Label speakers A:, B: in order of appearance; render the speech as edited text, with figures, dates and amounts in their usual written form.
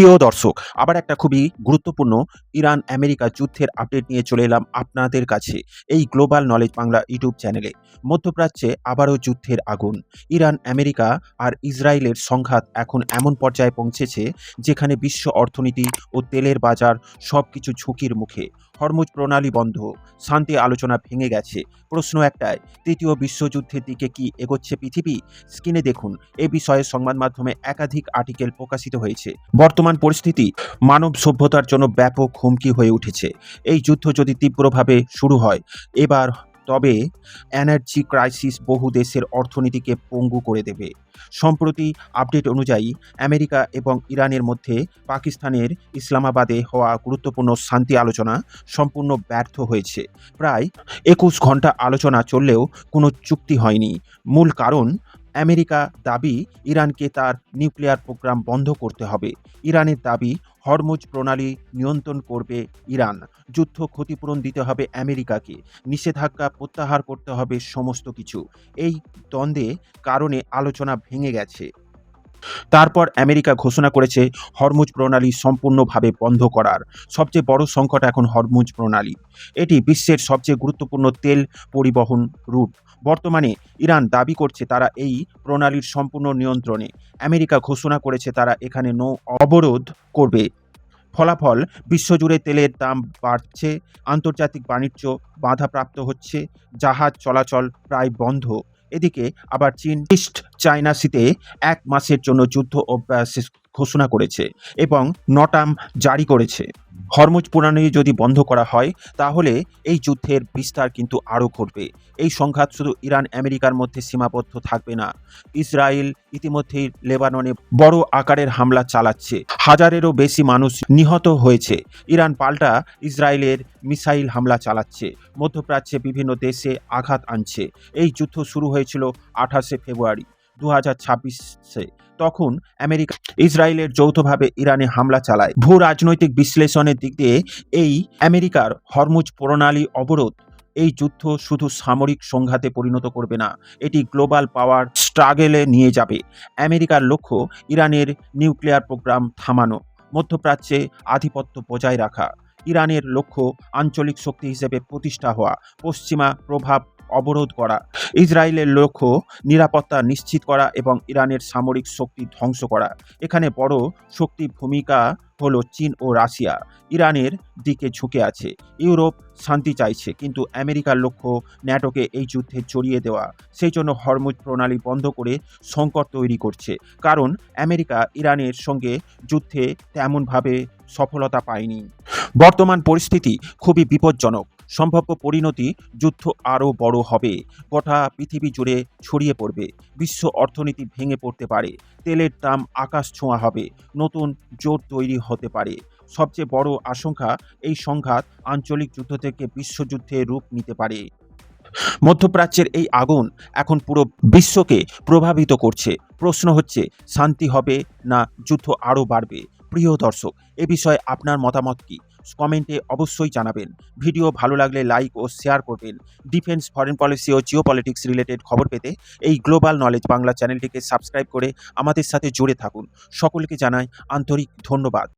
A: প্রিয় দর্শক, আবার একটা খুবই গুরুত্বপূর্ণ ইরান আমেরিকা যুদ্ধের আপডেট নিয়ে চলে এলাম আপনাদের কাছে এই গ্লোবাল নলেজ বাংলা ইউটিউব চ্যানেলে। মধ্যপ্রাচ্যে আবারও যুদ্ধের আগুন। ইরান আমেরিকা আর ইসরায়েলের সংঘাত এখন এমন পর্যায়ে পৌঁছেছে যেখানে বিশ্ব অর্থনীতি ও তেলের বাজার সবকিছু ঝুঁকির মুখে। হরমুজ প্রণালী বন্ধ, শান্তি আলোচনা ভেঙে গেছে। প্রশ্ন একটাই, তৃতীয় বিশ্বযুদ্ধের দিকে কি এগোচ্ছে পৃথিবী? স্ক্রিনে দেখুন, এ বিষয়ে সংবাদ মাধ্যমে একাধিক আর্টিকেল প্রকাশিত হয়েছে। বর্তমান পরিস্থিতি মানব সভ্যতার জন্য ব্যাপক হুমকি হয়ে উঠেছে। এই যুদ্ধ যদি তীব্রভাবে শুরু হয় এবার, তবে এনার্জি ক্রাইসিস বহু দেশের অর্থনীতিকে পঙ্গু করে দেবে। সম্প্রতি আপডেট অনুযায়ী আমেরিকা এবং ইরানের মধ্যে পাকিস্তানের ইসলামাবাদে হওয়া গুরুত্বপূর্ণ শান্তি আলোচনা সম্পূর্ণ ব্যর্থ হয়েছে। প্রায় 21 ঘন্টা আলোচনা চললেও কোনো চুক্তি হয়নি। মূল কারণ, আমেরিকা দাবি ইরানকে তার নিউক্লিয়ার প্রোগ্রাম বন্ধ করতে হবে। ইরানের দাবি হরমুজ প্রণালী নিয়ন্ত্রণ করবে ইরান। যুদ্ধ ক্ষতিপূরণ দিতে হবে আমেরিকাকে। নিষেধাজ্ঞা প্রত্যাহার করতে হবে সমস্ত কিছু। এই দ্বন্দ্বে কারণে আলোচনা ভেঙে গেছে। তারপর আমেরিকা ঘোষণা করেছে হরমুজ প্রণালী সম্পূর্ণভাবে বন্ধ করার। সবচেয়ে বড় সংকট এখন হরমুজ প্রণালী। এটি বিশ্বের সবচেয়ে গুরুত্বপূর্ণ তেল পরিবহন রুট। বর্তমানে ইরান দাবি করছে তারা এই প্রণালীর সম্পূর্ণ নিয়ন্ত্রণে। আমেরিকা ঘোষণা করেছে তারা এখানে নৌ অবরোধ করবে। ফলাফল, বিশ্বজুড়ে তেলের দাম বাড়ছে, আন্তর্জাতিক বাণিজ্য বাধাপ্রাপ্ত হচ্ছে, জাহাজ চলাচল প্রায় বন্ধ। এদিকে আবার চীন ইস্ট চায়না সিতে 1 মাসের জন্য যুদ্ধ অভ্যাস ঘোষণা করেছে এবং নটাম জারি করেছে। হরমুজ প্রণালী যদি বন্ধ করা হয় তাহলে এই যুদ্ধের বিস্তার কিন্তু আরও ঘটবে। এই সংঘাত শুধু ইরান আমেরিকার মধ্যে সীমাবদ্ধ থাকবে না। ইসরায়েল ইতিমধ্যেই লেবাননে বড় আকারের হামলা চালাচ্ছে। হাজারেরও বেশি মানুষ নিহত হয়েছে। ইরান পাল্টা ইসরায়েলের মিসাইল হামলা চালাচ্ছে। মধ্যপ্রাচ্যে বিভিন্ন দেশে আঘাত আনছে। এই যুদ্ধ শুরু হয়েছিল 28 ফেব্রুয়ারি 2026-এ। তখন আমেরিকা ইসরায়েলের যৌথভাবে ইরানে হামলা চালায়। ভূ রাজনৈতিক বিশ্লেষণের দিক দিয়ে এই আমেরিকার হরমুজ প্রণালী অবরোধ এই যুদ্ধ শুধু সামরিক সংঘাতে পরিণত করবে না, এটি গ্লোবাল পাওয়ার স্ট্রাগলে নিয়ে যাবে। আমেরিকার লক্ষ্য ইরানের নিউক্লিয়ার প্রোগ্রাম থামানো, মধ্যপ্রাচ্যে আধিপত্য বজায় রাখা। ইরানের লক্ষ্য আঞ্চলিক শক্তি হিসেবে প্রতিষ্ঠা হওয়া, পশ্চিমা প্রভাব অবরোধ করা। ইসরায়েলের লক্ষ্য নিরাপত্তা নিশ্চিত করা এবং ইরানের সামরিক শক্তি ধ্বংস করা। এখানে বড় শক্তি ভূমিকা হলো চীন ও রাশিয়া ইরানের দিকে ঝুঁকে আছে। ইউরোপ শান্তি চাইছে, কিন্তু আমেরিকার লক্ষ্য ন্যাটোকে এই যুদ্ধে জড়িয়ে দেওয়া। সেই জন্য হরমুজ প্রণালী বন্ধ করে সংকট তৈরি করছে। কারণ আমেরিকা ইরানের সঙ্গে যুদ্ধে তেমনভাবে সফলতা পায়নি। বর্তমান পরিস্থিতি খুবই বিপজ্জনক। সম্ভাব্য পরিণতি, যুদ্ধ আরও বড় হবে, গোটা পৃথিবী জুড়ে ছড়িয়ে পড়বে, বিশ্ব অর্থনীতি ভেঙে পড়তে পারে, তেলের দাম আকাশ ছোঁয়া হবে, নতুন জোট তৈরি হতে পারে। সবচেয়ে বড় আশঙ্কা, এই সংঘাত আঞ্চলিক যুদ্ধ থেকে বিশ্বযুদ্ধে রূপ নিতে পারে। মধ্যপ্রাচ্যের এই আগুন এখন পুরো বিশ্বকে প্রভাবিত করছে। প্রশ্ন হচ্ছে, শান্তি হবে না যুদ্ধ আরও বাড়বে? প্রিয় দর্শক, এ বিষয়ে আপনার মতামত কি? কমেন্টে অবশ্যই জানাবেন। ভিডিও ভালো লাগলে লাইক ও শেয়ার করবেন। ডিফেন্স, ফরেন পলিসি ও জিওপলিটিক্স রিলেটেড খবর পেতে এই গ্লোবাল নলেজ বাংলা চ্যানেলটিকে সাবস্ক্রাইব করে আমাদের সাথে জুড়ে থাকুন। সকলকে জানাই আন্তরিক ধন্যবাদ।